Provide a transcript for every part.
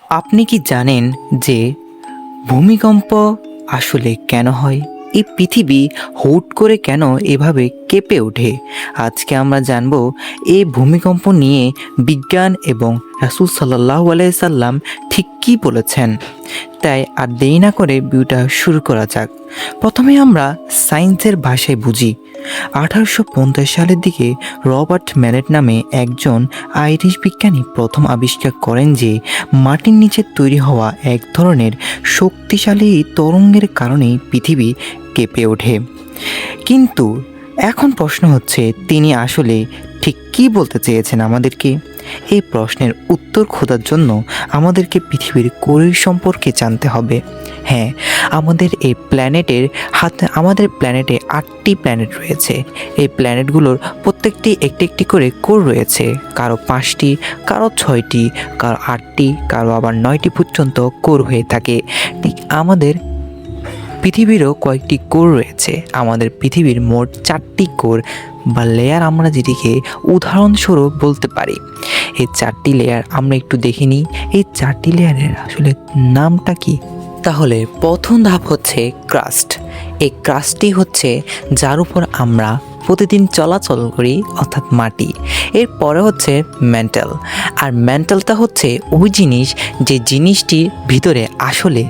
আপনি কি জানেন যে ভূমিকম্প আসলে কেন হয়? এই পৃথিবী হুট করে কেন এভাবে কেঁপে ওঠে? আজকে আমরা জানব এই ভূমিকম্প নিয়ে বিজ্ঞান এবং রাসূল সাল্লাল্লাহু আলাইহি সাল্লাম ঠিক কী বলেছেন। তাই আর দেরি না করে ভিডিওটা শুরু করা যাক। প্রথমে আমরা সায়েন্সের ভাষায় বুঝি। 1850 সালের দিকে রবার্ট ম্যালেট নামে একজন আইরিশ বিজ্ঞানী প্রথম আবিষ্কার করেন যে মাটির নিচে তৈরি হওয়া এক ধরনের শক্তিশালী তরঙ্গের কারণেই পৃথিবী কেঁপে ওঠে। কিন্তু এখন প্রশ্ন হচ্ছে, তিনি আসলে ঠিক কী বলতে চেয়েছেন আমাদেরকে? এই প্রশ্নের উত্তর খোঁজার জন্য আমাদেরকে পৃথিবীর কোরের সম্পর্কে জানতে হবে। হ্যাঁ, আমাদের প্ল্যানেটে 8টি প্ল্যানেট রয়েছে। এই প্ল্যানেটগুলোর প্রত্যেকটি একটি একটি করে কোর রয়েছে। কারো 5টি, কারো 6টি, কারো 8টি, কারো আবার 9টি পর্যন্ত কোর হয়ে থাকে। ঠিক আমাদের পৃথিবীরও কয়েকটি কোর রয়েছে। আমাদের পৃথিবীর মোট 4টি কোর বা লেয়ার আমরা যেটিকে উদাহরণস্বরূপ বলতে পারি। এই 4টি লেয়ার আমরা একটু দেখে নিই। এই 4টি লেয়ারের আসলে নামটা কি? তাহলে প্রথম ধাপ হচ্ছে ক্রাস্ট। এই ক্রাস্টটি হচ্ছে যার উপর আমরা প্রতিদিন চলাচল করি, অর্থাৎ মাটি। এরপরে হচ্ছে ম্যান্টেল। আর ম্যান্টেলটা হচ্ছে ওই জিনিস, যে জিনিসটির ভিতরে আসলে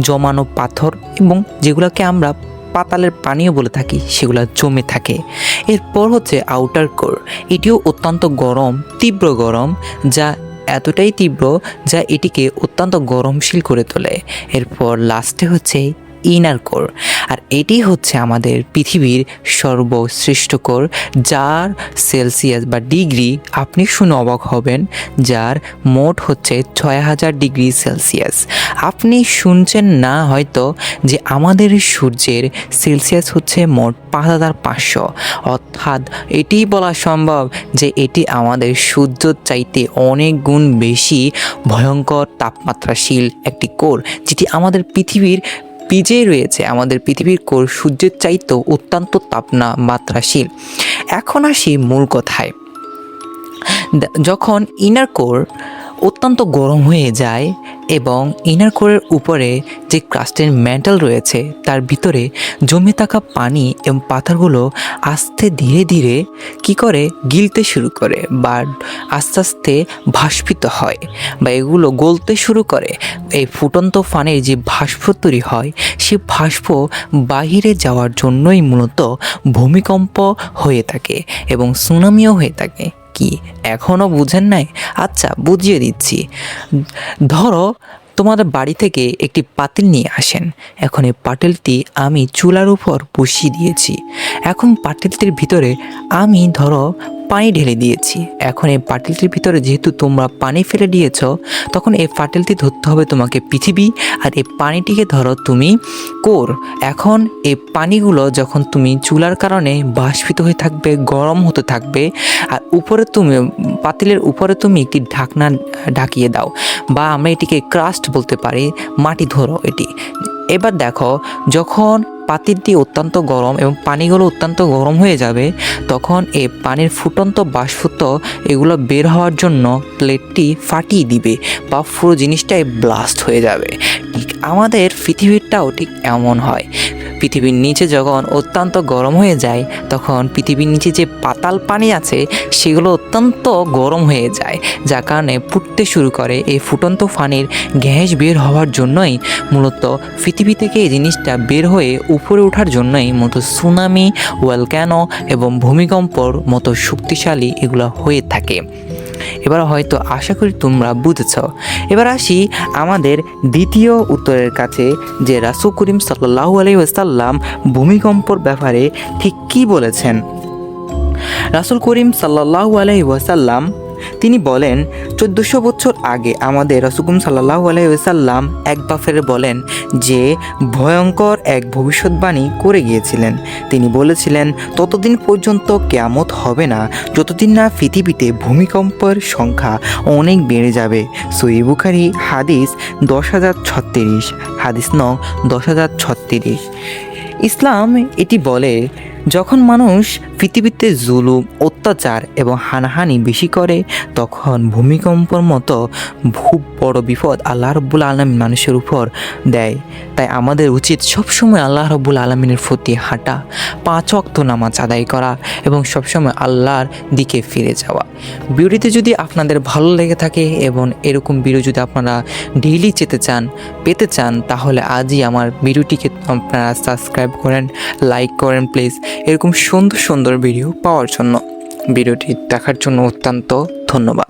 জমানো পাথর এবং যেগুলোকে আমরা পাতালের পানিও বলে থাকি, সেগুলো জমে থাকে। এরপর হচ্ছে আউটার কোর। এটিও অত্যন্ত গরম, তীব্র গরম, যা এতটাই তীব্র যা এটিকে অত্যন্ত গরমশীল করে তোলে। এরপর লাস্টে হচ্ছে ইনার কোর। আর এটি হচ্ছে আমাদের পৃথিবীর সর্বশ্রেষ্ঠ কোর, যার সেলসিয়াস বা ডিগ্রি আপনি শুনে অবাক হবেন, যার মোট হচ্ছে 6000 ডিগ্রি সেলসিয়াস। আপনি শুনছেন না হয়তো যে আমাদের সূর্যের সেলসিয়াস হচ্ছে মোট 5500, অর্থাৎ এটি বলা সম্ভব যে এটি আমাদের সূর্যের চাইতে অনেক গুণ বেশি ভয়ঙ্কর তাপমাত্রাশীল একটি কোর, যেটি আমাদের পৃথিবীর পিজে রয়েছে। আমাদের পৃথিবীর কোর সূর্যের চাইতেও অত্যন্ত তাপমাত্রাশীল। এখন আসি মূল কথায়। যখন ইনার কোর অত্যন্ত গরম হয়ে যায় এবং ইনার কোরের উপরে যে ক্রাস্টের ম্যান্টেল রয়েছে তার ভিতরে জমে থাকা পানি এবং পাথরগুলো আস্তে ধীরে ধীরে কি করে গিলতে শুরু করে বা আস্তে আস্তে ভাস্পিত হয় বা এগুলো গলতে শুরু করে। এই ফুটন্ত ফানের যে ভাস্প তৈরি হয়, সে ভাস্প বাহিরে যাওয়ার জন্যই মূলত ভূমিকম্প হয়ে থাকে এবং সুনামিও হয়ে থাকে। কি এখনও বুঝেন নাই? আচ্ছা, বুঝিয়ে দিচ্ছি। ধরো তোমাদের বাড়ি থেকে একটি পাতিল নিয়ে আসেন। এখন এই পাতিলটি আমি চুলার উপর বসিয়ে দিয়েছি। এখন পাতিলটির ভিতরে আমি ধরো পানি ঢেলে দিয়েছি। এখন এই পাতিলটির ভিতরে যেহেতু তোমরা পানি ফেলে দিয়েছ, তখন এই পাতিলটি ধরতে হবে তোমাকে পৃথিবী, আর এই পানিটিকে ধরো তুমি কোর। এখন এই পানিগুলো যখন তুমি চুলার কারণে বাষ্পিত হয়ে থাকবে, গরম হতে থাকবে, আর উপরে তুমি পাতিলের উপরে তুমি একটি ঢাকনা ঢাকিয়ে দাও, বা আমরা এটিকে ক্রাস্ট বলতে পারি, মাটি ধরো এটি। এবার দেখো, যখন পাতিলটি অত্যন্ত গরম এবং পানিগুলো অত্যন্ত গরম হয়ে যাবে, তখন এই পানির ফুটন্ত বাষ্পত এগুলো বের হওয়ার জন্য প্লেটটি ফাটিয়ে দিবে বা পুরো জিনিসটাই ব্লাস্ট হয়ে যাবে। ঠিক আমাদের পৃথিবীরটাও ঠিক এমন হয়। পৃথিবীর নিচে যখন অত্যন্ত গরম হয়ে যায়, তখন পৃথিবীর নিচে যে পাতাল পানি আছে সেগুলো অত্যন্ত গরম হয়ে যায়, যার কারণে ফুটতে শুরু করে। এই ফুটন্ত পানির গ্যাস বের হওয়ার জন্যই মূলত পৃথিবী থেকে এই জিনিসটা বের হয়ে উপরে ওঠার জন্যই মূলত সুনামি, ভলক্যানো এবং ভূমিকম্পর মতো শক্তিশালী এগুলো হয়ে থাকে। এবার হয়তো আশা করি তোমরা বুঝেছ। এবার আসি আমাদের দ্বিতীয় উত্তরের কাছে, যে রাসূল করিম সাল্লাল্লাহু আলাইহি ওয়াসাল্লাম ভূমিকম্পর ব্যাপারে ঠিক কী বলেছেন। রাসূল করিম সাল্লাল্লাহু আলাইহি ওয়াসাল্লাম তিনি বলেন, 1400 বছর আগে আমাদের রাসূল করিম সাল্লাল্লাহু আলাইহি ওয়াসাল্লাম এক দফারে বলেন যে ভয়ঙ্কর এক ভবিষ্যৎবাণী করে গিয়েছিলেন। তিনি বলেছিলেন, ততদিন পর্যন্ত কিয়ামত হবে না যতদিন না পৃথিবীতে ভূমিকম্পের সংখ্যা অনেক বেড়ে যাবে। সহিহ বুখারী হাদিস 10036, হাদিস নং 10036। ইসলাম এটি বলে যখন মানুষ পৃথিবীতে জুলুম, অত্যাচার এবং হানাহানি বেশি করে, তখন ভূমিকম্পর মতো খুব বড় বিপদ আল্লাহ রাব্বুল আলামিন মানুষের উপর দেয়। তাই আমাদের উচিত সবসময় আল্লাহ রাব্বুল আলামিনের প্রতি হাঁটা, 5 ওয়াক্ত নামাজ আদায় করা এবং সবসময় আল্লাহর দিকে ফিরে যাওয়া। ভিডিওটি যদি আপনাদের ভালো লেগে থাকে এবং এরকম ভিডিও যদি আপনারা ডেইলি পেতে চান, তাহলে আজই আমার ভিডিওটিকে আপনারা সাবস্ক্রাইব করেন, লাইক করেন প্লিজ, এরকম সুন্দর সুন্দর ভিডিও পাওয়ার জন্য। ভিডিওটি দেখার জন্য অত্যন্ত ধন্যবাদ।